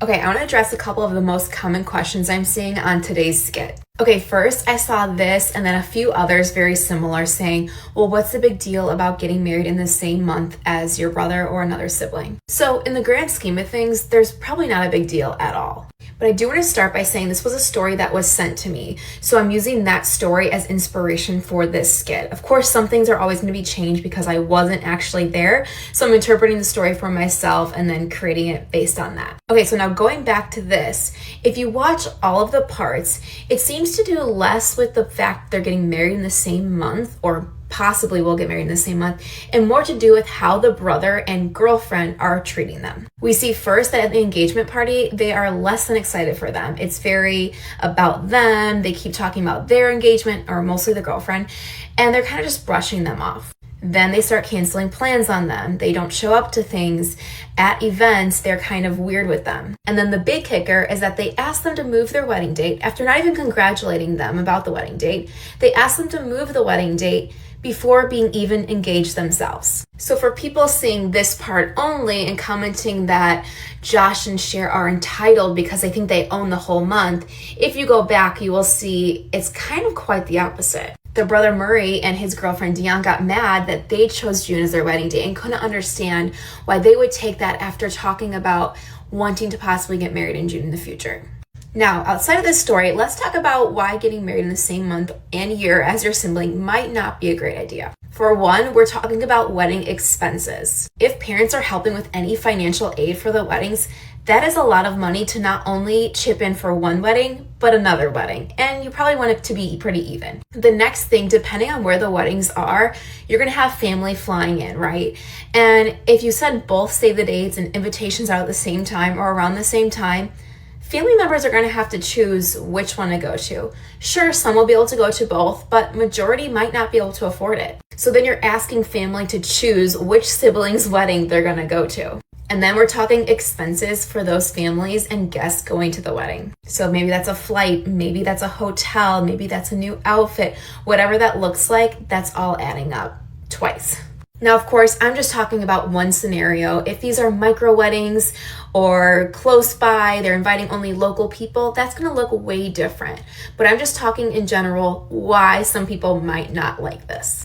Okay, I want to address a couple of the most common questions I'm seeing on today's skit. Okay, first I saw this and then a few others very similar saying, well, what's the big deal about getting married in the same month as your brother or another sibling? So in the grand scheme of things, there's probably not a big deal at all. But I do want to start by saying this was a story that was sent to me. So I'm using that story as inspiration for this skit. Of course, some things are always going to be changed because I wasn't actually there. So I'm interpreting the story for myself and then creating it based on that. Okay, so now going back to this, if you watch all of the parts, it seems to do less with the fact they're getting married in the same month, or possibly will get married in the same month, and more to do with how the brother and girlfriend are treating them. We see first that at the engagement party, they are less than excited for them. It's very about them. They keep talking about their engagement, or mostly the girlfriend, and they're kind of just brushing them off. Then they start canceling plans on them. They don't show up to things. At events, they're kind of weird with them. And then the big kicker is that they ask them to move their wedding date after not even congratulating them about the wedding date. They ask them to move the wedding date before being even engaged themselves. So for people seeing this part only and commenting that Josh and Cher are entitled because they think they own the whole month, if you go back, you will see it's kind of quite the opposite. The brother Murray and his girlfriend Dion got mad that they chose June as their wedding date and couldn't understand why they would take that after talking about wanting to possibly get married in June in the future. Now, outside of this story, let's talk about why getting married in the same month and year as your sibling might not be a great idea. For one, we're talking about wedding expenses. If parents are helping with any financial aid for the weddings, that is a lot of money to not only chip in for one wedding, but another wedding. And you probably want it to be pretty even. The next thing, depending on where the weddings are, you're gonna have family flying in, right? And if you send both save the dates and invitations out at the same time or around the same time, family members are going to have to choose which one to go to. Sure, some will be able to go to both, but majority might not be able to afford it. So then you're asking family to choose which sibling's wedding they're going to go to. And then we're talking expenses for those families and guests going to the wedding. So maybe that's a flight, maybe that's a hotel, maybe that's a new outfit. Whatever that looks like, that's all adding up twice. Now, of course, I'm just talking about one scenario. If these are micro weddings or close by, they're inviting only local people, that's going to look way different. But I'm just talking in general why some people might not like this.